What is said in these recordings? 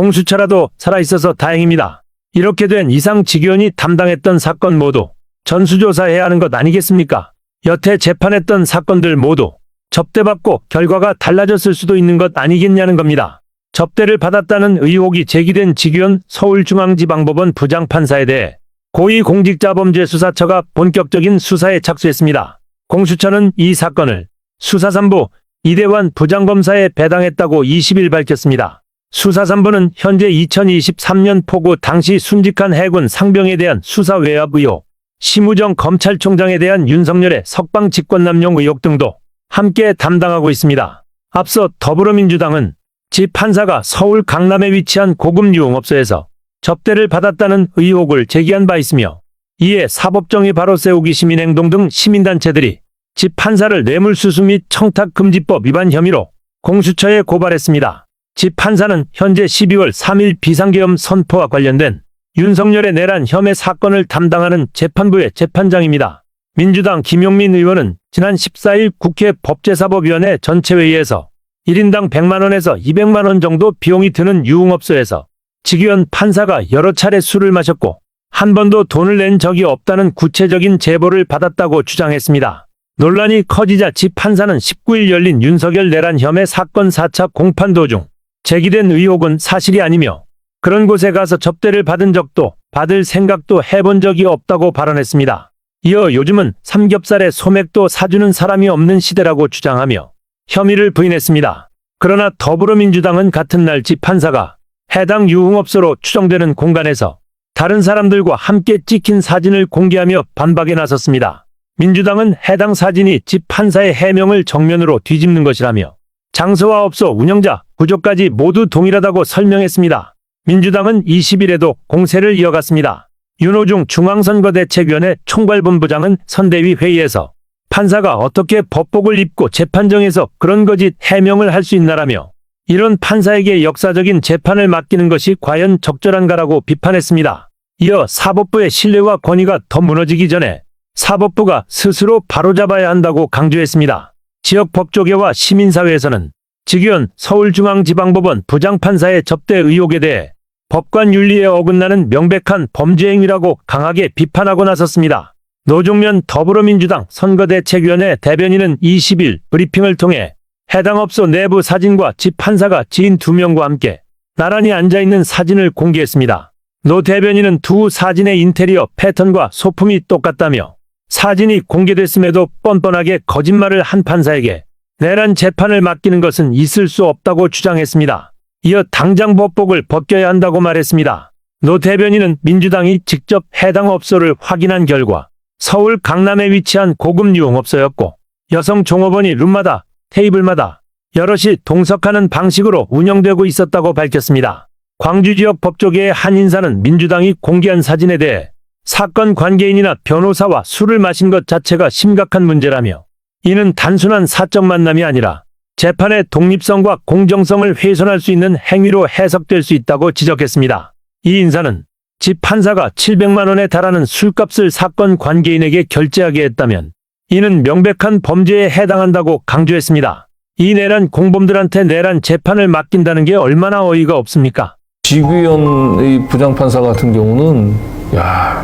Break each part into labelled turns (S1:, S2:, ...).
S1: 공수처라도 살아있어서 다행입니다. 이렇게 된 이상 직위원이 담당했던 사건 모두 전수조사해야 하는 것 아니겠습니까? 여태 재판했던 사건들 모두 접대받고 결과가 달라졌을 수도 있는 것 아니겠냐는 겁니다. 접대를 받았다는 의혹이 제기된 직위원 서울중앙지방법원 부장판사에 대해 고위공직자범죄수사처가 본격적인 수사에 착수했습니다. 공수처는 이 사건을 수사삼부 이대환 부장검사에 배당했다고 20일 밝혔습니다. 수사삼부는 현재 2023년 포구 당시 순직한 해군 상병에 대한 수사 외압 의혹, 심우정 검찰총장에 대한 윤석열의 석방 직권남용 의혹 등도 함께 담당하고 있습니다. 앞서 더불어민주당은 지 판사가 서울 강남에 위치한 고급 유흥업소에서 접대를 받았다는 의혹을 제기한 바 있으며, 이에 사법정의 바로 세우기 시민행동 등 시민단체들이 지 판사를 뇌물수수 및 청탁금지법 위반 혐의로 공수처에 고발했습니다. 지 판사는 현재 12월 3일 비상계엄 선포와 관련된 윤석열의 내란 혐의 사건을 담당하는 재판부의 재판장입니다. 민주당 김용민 의원은 지난 14일 국회 법제사법위원회 전체회의에서 1인당 100만 원에서 200만 원 정도 비용이 드는 유흥업소에서 직위원 판사가 여러 차례 술을 마셨고 한 번도 돈을 낸 적이 없다는 구체적인 제보를 받았다고 주장했습니다. 논란이 커지자 지 판사는 19일 열린 윤석열 내란 혐의 사건 4차 공판 도중 제기된 의혹은 사실이 아니며 그런 곳에 가서 접대를 받은 적도 받을 생각도 해본 적이 없다고 발언했습니다. 이어 요즘은 삼겹살에 소맥도 사주는 사람이 없는 시대라고 주장하며 혐의를 부인했습니다. 그러나 더불어민주당은 같은 날 지 판사가 해당 유흥업소로 추정되는 공간에서 다른 사람들과 함께 찍힌 사진을 공개하며 반박에 나섰습니다. 민주당은 해당 사진이 지 판사의 해명을 정면으로 뒤집는 것이라며 장소와 업소 운영자, 구조까지 모두 동일하다고 설명했습니다. 민주당은 20일에도 공세를 이어갔습니다. 윤호중 중앙선거대책위원회 총괄본부장은 선대위 회의에서 판사가 어떻게 법복을 입고 재판정에서 그런 거짓 해명을 할 수 있나라며 이런 판사에게 역사적인 재판을 맡기는 것이 과연 적절한가라고 비판했습니다. 이어 사법부의 신뢰와 권위가 더 무너지기 전에 사법부가 스스로 바로잡아야 한다고 강조했습니다. 지역 법조계와 시민사회에서는 직위원 서울중앙지방법원 부장판사의 접대 의혹에 대해 법관 윤리에 어긋나는 명백한 범죄 행위라고 강하게 비판하고 나섰습니다. 노종면 더불어민주당 선거대책위원회 대변인은 20일 브리핑을 통해 해당 업소 내부 사진과 지 판사가 지인 2명과 함께 나란히 앉아있는 사진을 공개했습니다. 노 대변인은 두 사진의 인테리어 패턴과 소품이 똑같다며 사진이 공개됐음에도 뻔뻔하게 거짓말을 한 판사에게 내란 재판을 맡기는 것은 있을 수 없다고 주장했습니다. 이어 당장 법복을 벗겨야 한다고 말했습니다. 노 대변인은 민주당이 직접 해당 업소를 확인한 결과 서울 강남에 위치한 고급 유흥업소였고 여성 종업원이 룸마다 테이블마다 여럿이 동석하는 방식으로 운영되고 있었다고 밝혔습니다. 광주 지역 법조계의 한 인사는 민주당이 공개한 사진에 대해 사건 관계인이나 변호사와 술을 마신 것 자체가 심각한 문제라며 이는 단순한 사적 만남이 아니라 재판의 독립성과 공정성을 훼손할 수 있는 행위로 해석될 수 있다고 지적했습니다. 이 인사는 지 판사가 700만 원에 달하는 술값을 사건 관계인에게 결제하게 했다면 이는 명백한 범죄에 해당한다고 강조했습니다. 이 내란 공범들한테 내란 재판을 맡긴다는 게 얼마나 어이가 없습니까?
S2: 직위원의 부장판사 같은 경우는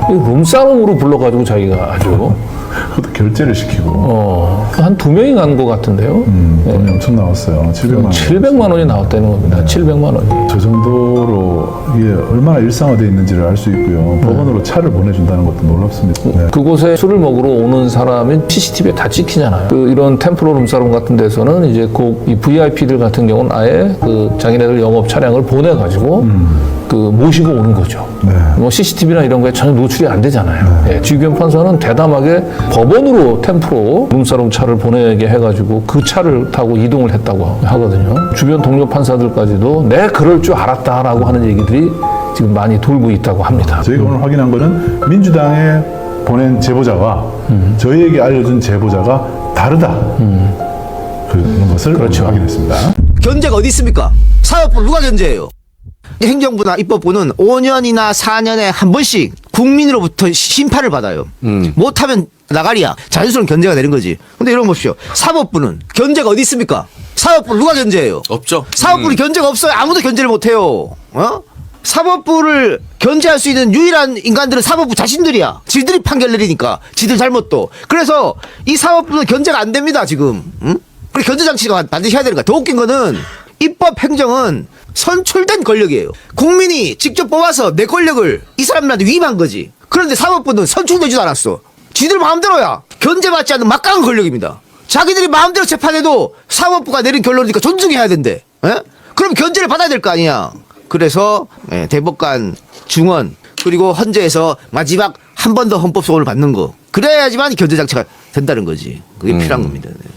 S2: 룸싸움으로 불러가지고 자기가 아주
S3: 그것도 결제를 시키고
S2: 한 2명이 간 것 같은데요.
S3: 돈이 엄청 나왔어요. 700만 원.
S2: 700만 원이 나왔다는 겁니다. 네. 700만 원이.
S3: 저 정도로 이게 얼마나 일상화되어 있는지를 알 수 있고요. 법원으로 차를 보내준다는 것도 놀랍습니다. 네.
S2: 그곳에 술을 먹으러 오는 사람이 CCTV에 다 찍히잖아요. 이런 템플로 룸사롱 같은 데서는 이제 이 VIP들 같은 경우는 아예 자기네들 영업 차량을 보내가지고 모시고 오는 거죠.
S3: 네.
S2: 뭐 CCTV나 이런 거에 전혀 노출이 안 되잖아요. 네. 직위원 판사는 대담하게 법원으로 템프로 룸사롱 차를 보내게 해가지고 그 차를 타고 이동을 했다고 하거든요. 주변 동료 판사들까지도 그럴 줄 알았다라고 하는 얘기들이 지금 많이 돌고 있다고 합니다.
S3: 저희가 오늘 확인한 거는 민주당에 보낸 제보자와 저희에게 알려준 제보자가 다르다. 그런 것을
S2: 그렇죠.
S3: 확인했습니다.
S4: 견제가 어디 있습니까? 사법부 누가 견제해요? 행정부나 입법부는 5년이나 4년에 한 번씩 국민으로부터 심판을 받아요. 못하면 나가리야. 자연스러운 견제가 되는 거지. 근데 이런 거 보십시오. 사법부는 견제가 어디 있습니까? 사법부를 누가 견제해요?
S5: 없죠.
S4: 사법부는 견제가 없어요. 아무도 견제를 못해요. 사법부를 견제할 수 있는 유일한 인간들은 사법부 자신들이야. 지들이 판결 내리니까. 지들 잘못도. 그래서 이 사법부는 견제가 안 됩니다, 지금. 응? 그리고 견제장치가 반드시 해야 되는 거야. 더 웃긴 거는 입법 행정은 선출된 권력이에요. 국민이 직접 뽑아서 내 권력을 이 사람들한테 위임한 거지. 그런데 사법부는 선출되지도 않았어. 지들 마음대로야. 견제받지 않는 막강한 권력입니다. 자기들이 마음대로 재판해도 사법부가 내린 결론이니까 존중해야 된대. 에? 그럼 견제를 받아야 될 거 아니야. 그래서 대법관, 중원, 그리고 헌재에서 마지막 한 번 더 헌법 소원을 받는 거. 그래야지만 견제 장치가 된다는 거지. 그게 필요한 겁니다. 네.